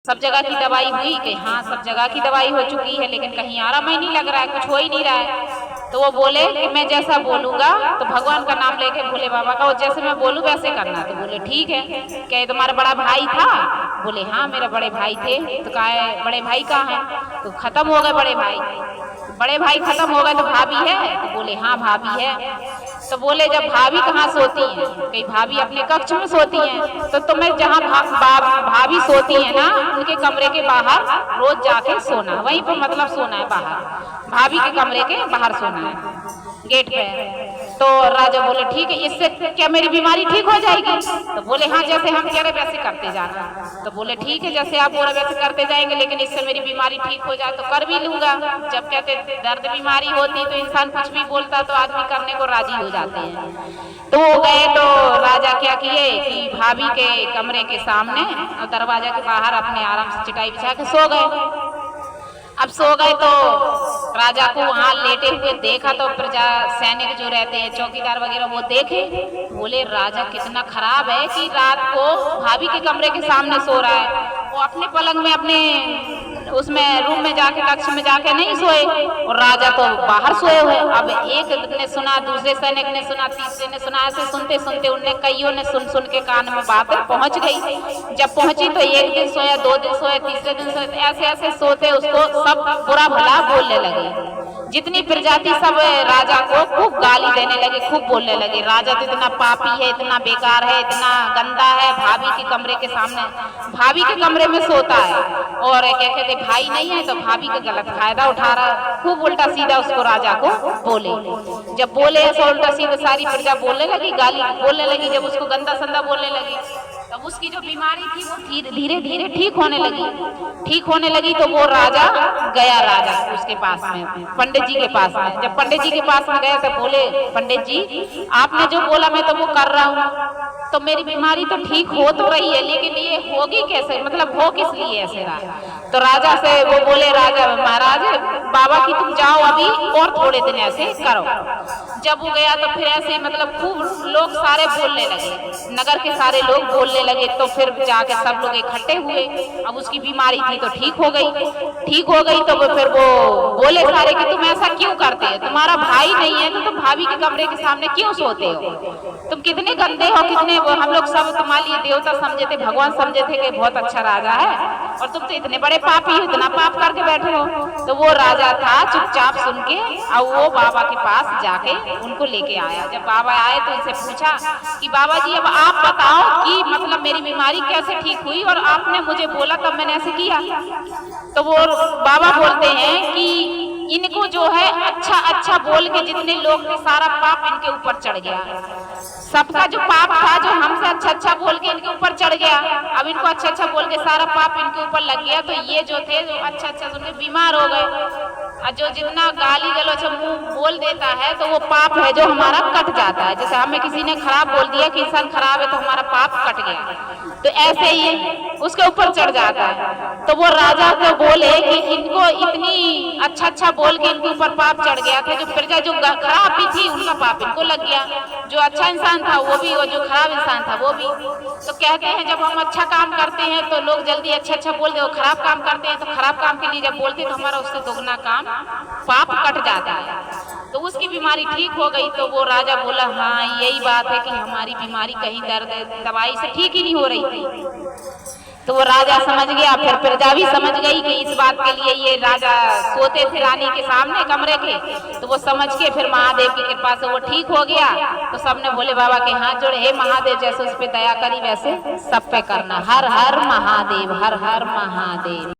सब जगह की दवाई हुई कि हाँ सब जगह की दवाई हो चुकी है, लेकिन कहीं आराम ही नहीं लग रहा है, कुछ हो ही नहीं रहा है। तो वो बोले कि मैं जैसा बोलूंगा तो भगवान का नाम लेके भोले बाबा का, वो जैसे मैं बोलूं वैसे करना। तो बोले ठीक है। क्या तुम्हारा बड़ा भाई था? बोले हाँ मेरे बड़े भाई थे। तो कहा है बड़े भाई कहाँ है? तो खत्म हो गए बड़े भाई। बड़े भाई खत्म हो गए तो भाभी है? तो बोले हाँ भाभी है। तो बोले जब भाभी कहाँ सोती है? कहीं भाभी अपने कक्ष में सोती है, तो तुम्हें जहाँ भाभी सोती है ना उनके कमरे के बाहर रोज जाके सोना, वहीं पर मतलब सोना है बाहर, भाभी के कमरे के बाहर सोना है गेट पे। तो राजा बोले ठीक है, इससे क्या मेरी बीमारी ठीक हो जाएगी? तो बोले हाँ जैसे हम कह रहे वैसे करते जाना। तो बोले ठीक है जैसे आप बोल रहे वैसे करते जाएंगे, लेकिन इससे मेरी बीमारी ठीक हो जाए तो कर भी लूंगा। जब कहते दर्द बीमारी होती तो इंसान कुछ भी बोलता तो आदमी करने को राजी हो जाते हैं। तो वो गए तो राजा क्या किए कि भाभी के कमरे के सामने और दरवाजा के बाहर अपने आराम से चटाई बिछा के सो गए। अब सो गए तो राजा को वहां लेटे हुए देखा तो प्रजा सैनिक जो रहते हैं चौकीदार वगैरह वो देखे, बोले राजा कितना खराब है कि रात को भाभी के कमरे के सामने सो रहा है। वो अपने पलंग में अपने उसमें रूम में जाके कक्ष में जाके नहीं सोए और राजा तो बाहर सोए हुए। अब एक ने सुना, दूसरे सैनिक ने सुना, तीसरे ने सुना, ऐसे सुनते सुनते उनने कईयों ने सुन सुन के कान में बातें पहुंच गई। जब पहुंची तो एक दिन सोया, 2 दिन सोया, तीसरे दिन सोया, ऐसे ऐसे सोते उसको सब बुरा भला बोलने लगे। जितनी प्रजाति सब राजा को खूब गाली देने लगे, खूब बोलने लगे, राजा तो इतना पापी है, इतना बेकार है, इतना गंदा है, भाभी के कमरे के सामने, भाभी के कमरे में सोता है और क्या कहते भाई नहीं है तो भाभी का गलत फायदा उठा रहा। खूब उल्टा सीधा उसको राजा को बोले। जब बोले ऐसा उल्टा सीधा सारी प्रजा बोलने लगी, गाली बोलने लगी। जब उसको गंदा संदा बोलने लगी तब उसकी जो बीमारी थी वो धीरे धीरे ठीक होने लगी। तो वो राजा गया, राजा उसके पास में, पंडित जी के पास में। जब पंडित जी के पास में गया तो बोले पंडित जी आपने जो बोला मैं तो वो कर रहा हूँ, तो मेरी बीमारी तो ठीक हो तो रही है, लेकिन ये होगी कैसे, मतलब हो किस लिए ऐसे रहा? तो राजा से वो बोले राजा महाराज बाबा की तुम जाओ अभी और थोड़े दिन ऐसे करो। जब वो गया तो फिर ऐसे मतलब खूब लोग सारे बोलने लगे, नगर के सारे लोग बोलने लगे। तो फिर जाके सब लोग इकट्ठे हुए। अब उसकी बीमारी थी तो ठीक हो गई तो फिर वो बोले सारे कि तुम ऐसा क्यों करते हो? तुम्हारा भाई नहीं है तो तुम भाभी के कमरे के सामने क्यों सोते हो? तुम कितने गंदे हो, कितने हम लोग सब तुम्हारे लिए देवता समझे थे, भगवान समझे थे कि बहुत अच्छा राजा है, और तुम तो इतने बड़े पापी हो, इतना पाप करके बैठे हो। तो वो राजा था चुपचाप सुन के और वो बाबा के पास जाके उनको लेके आया। जब बाबा आए तो उनसे पूछा कि बाबा जी अब आप बताओ कि मतलब मेरी बीमारी कैसे ठीक हुई और आपने मुझे बोला तब मैंने ऐसे किया। तो वो बाबा बोलते हैं कि इनको जो है अच्छा बोल के जितने लोग थे सारा पाप इनके ऊपर चढ़ गया। सबका जो पाप था जो हमसे अच्छा बोल के इनके ऊपर चढ़ गया, अब इनको अच्छा बोल के सारा पाप इनके ऊपर लग गया। तो ये जो थे जो अच्छा सुन के बीमार हो गए। और जो जितना गाली गलौज मुंह बोल देता है तो वो पाप है जो हमारा कट जाता है। जैसे हमें किसी ने खराब बोल दिया कि इंसान खराब है तो हमारा पाप कट गया, तो ऐसे ही उसके ऊपर चढ़ जाता है। तो वो राजा को बोले कि इनको इतनी अच्छा बोल के इनके ऊपर पाप चढ़ गया था, जो प्रजा जो खराब भी थी उनका पाप इनको लग गया, जो अच्छा इंसान था वो भी और जो खराब इंसान था वो भी। तो कहते हैं जब हम अच्छा काम करते हैं तो लोग जल्दी अच्छा बोलते हैं, खराब काम करते हैं तो खराब काम के लिए जब बोलते हैं तो हमारा उससे दोगुना काम पाप कट जाता है। तो उसकी बीमारी ठीक हो गई। तो वो राजा बोला हाँ यही बात है कि हमारी बीमारी कहीं दर्द दवाई से ठीक ही नहीं हो रही थी। तो वो राजा समझ गया, फिर प्रजा भी समझ गई कि इस बात के लिए ये राजा सोते थे रानी के सामने कमरे के। तो वो समझ के फिर महादेव की कृपा से वो ठीक हो गया। तो सबने भोले बाबा के हाथ जोड़े, हे महादेव जैसे उस पे दया करी वैसे सब पे करना। हर हर महादेव, हर हर महादेव।